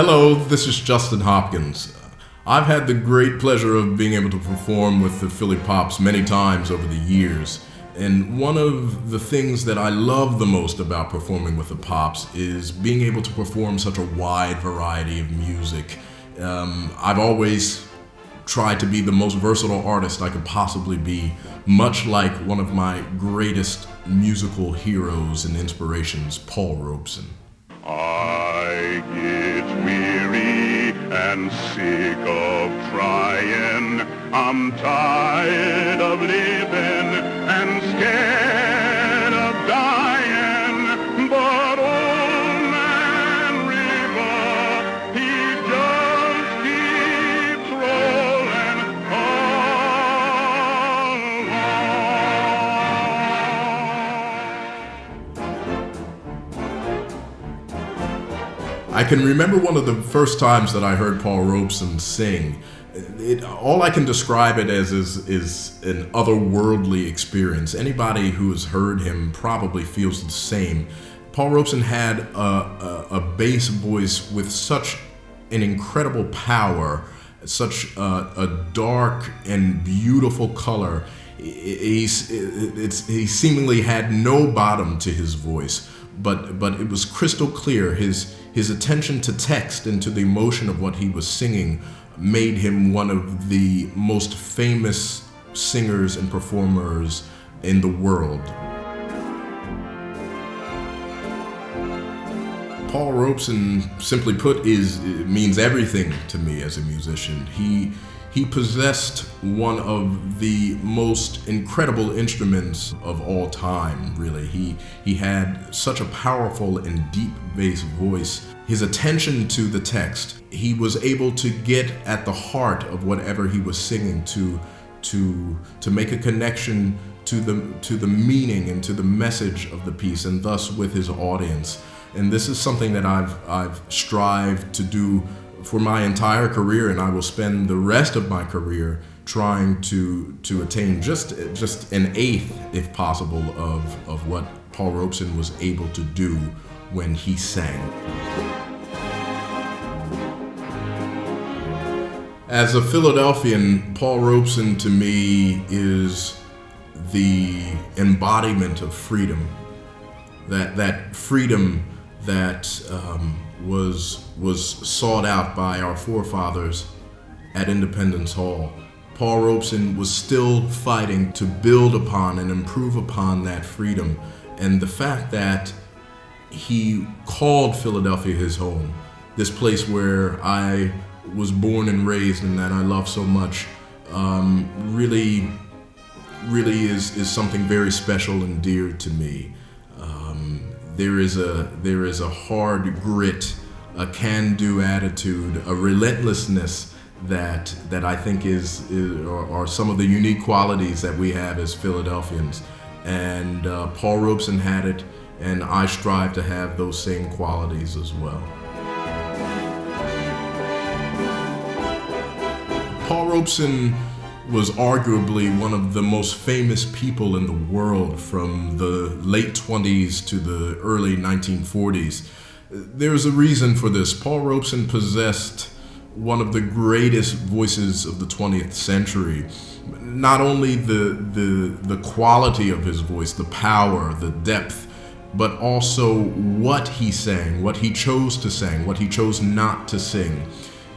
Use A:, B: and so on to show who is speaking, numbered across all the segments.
A: Hello, this is Justin Hopkins. I've had the great pleasure of being able to perform with the Philly Pops many times over the years. And one of the things that I love the most about performing with the Pops is being able to perform such a wide variety of music. I've always tried to be the most versatile artist I could possibly be, much like one of my greatest musical heroes and inspirations, Paul Robeson.
B: I get weary and sick of trying. I'm tired of living and scared of dying. But old man River, he just keeps rolling on.
A: I can remember one of the first times that I heard Paul Robeson sing. All I can describe it as is an otherworldly experience. Anybody who has heard him probably feels the same. Paul Robeson had a bass voice with such an incredible power, such a dark and beautiful color. He seemingly had no bottom to his voice, but it was crystal clear. His attention to text and to the emotion of what he was singing made him one of the most famous singers and performers in the world. Paul Robeson, simply put, means everything to me as a musician. He possessed one of the most incredible instruments of all time, really. He had such a powerful and deep bass voice. His attention to the text, he was able to get at the heart of whatever he was singing, to make a connection to the meaning and to the message of the piece, and thus with his audience. And this is something that I've strived to do for my entire career, and I will spend the rest of my career trying to attain just an eighth, if possible, of what Paul Robeson was able to do when he sang. As a Philadelphian, Paul Robeson to me is the embodiment of freedom. That freedom that was sought out by our forefathers at Independence Hall. Paul Robeson was still fighting to build upon and improve upon that freedom. And the fact that he called Philadelphia his home, this place where I was born and raised and that I love so much, really is something very special and dear to me. There is a hard grit, a can-do attitude, a relentlessness that I think are some of the unique qualities that we have as Philadelphians. And Paul Robeson had it, and I strive to have those same qualities as well. Paul Robeson was arguably one of the most famous people in the world from the late 20s to the early 1940s. There's a reason for this. Paul Robeson possessed one of the greatest voices of the 20th century. Not only the quality of his voice, the power, the depth, but also what he sang, what he chose to sing, what he chose not to sing.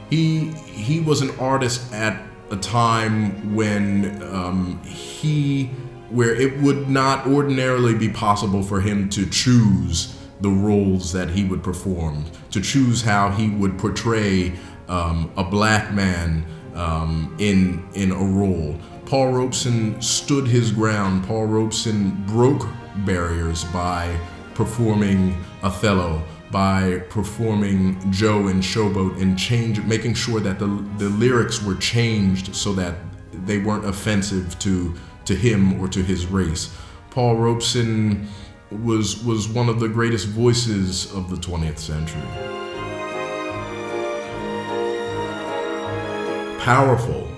A: He was an artist at a time when where it would not ordinarily be possible for him to choose the roles that he would perform, to choose how he would portray a black man in a role. Paul Robeson stood his ground. Paul Robeson broke barriers by performing Othello, by performing Joe in Showboat, and making sure that the lyrics were changed so that they weren't offensive to him or to his race. Paul Robeson was one of the greatest voices of the 20th century. Powerful,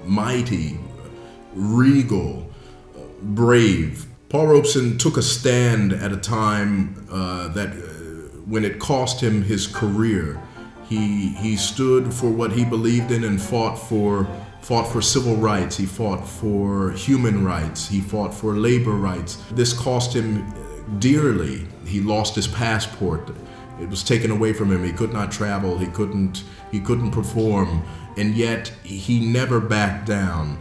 A: mighty, regal, brave. Paul Robeson took a stand at a time that when it cost him his career. He stood for what he believed in and fought for civil rights. He fought for human rights. He fought for labor rights. This cost him dearly. He lost his passport. It was taken away from him. He could not travel. He couldn't perform, and yet he never backed down.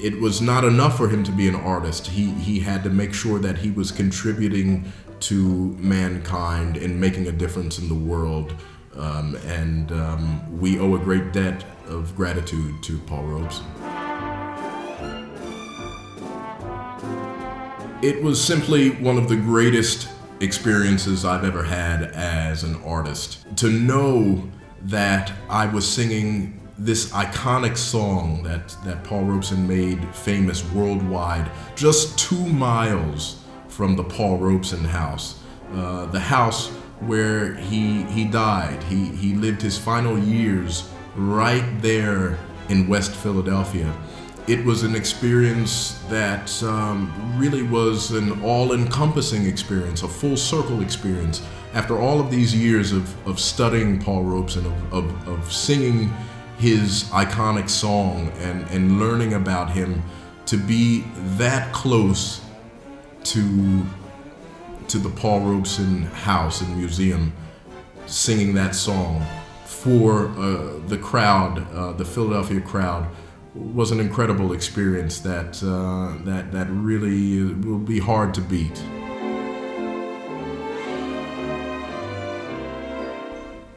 A: It was not enough for him to be an artist. He had to make sure that he was contributing to mankind and making a difference in the world. We owe a great debt of gratitude to Paul Robeson. It was simply one of the greatest experiences I've ever had as an artist. To know that I was singing this iconic song that Paul Robeson made famous worldwide, just 2 miles from the Paul Robeson house, the house where he died. He lived his final years right there in West Philadelphia. It was an experience that really was an all-encompassing experience, a full circle experience. After all of these years of studying Paul Robeson, of singing his iconic song and learning about him, to be that close to the Paul Robeson house and museum, singing that song for the crowd, the Philadelphia crowd, was an incredible experience that really will be hard to beat.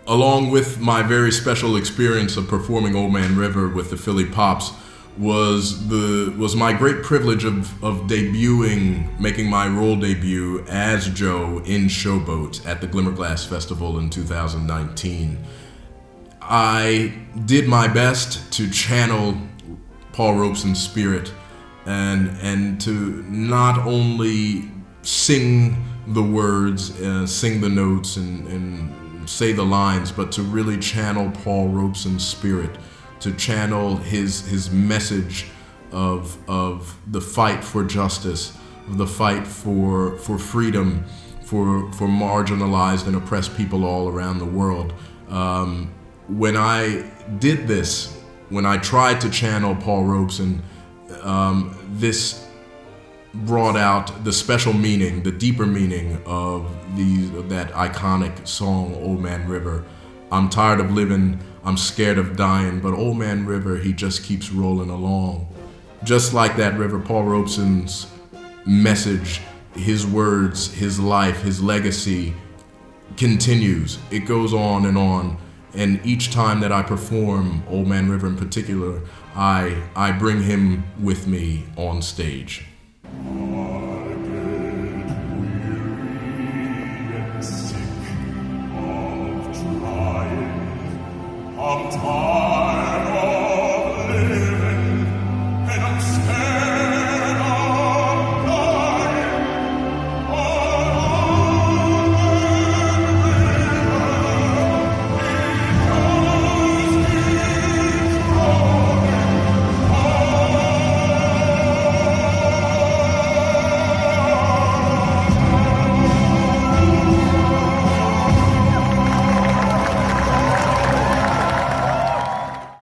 A: Along with my very special experience of performing Old Man River with the Philly Pops was my great privilege of debuting, making my role debut as Joe in Showboat at the Glimmerglass Festival in 2019. I did my best to channel Paul Robeson's spirit and to not only sing the words, sing the notes and say the lines, but to really channel Paul Robeson's spirit, to channel his message of the fight for justice, of the fight for freedom, for marginalized and oppressed people all around the world. When I did this, when I tried to channel Paul Robeson, this brought out the special meaning, the deeper meaning of that iconic song, Old Man River. I'm tired of living, I'm scared of dying, but Old Man River, he just keeps rolling along. Just like that river, Paul Robeson's message, his words, his life, his legacy continues. It goes on, and each time that I perform Old Man River in particular, I bring him with me on stage.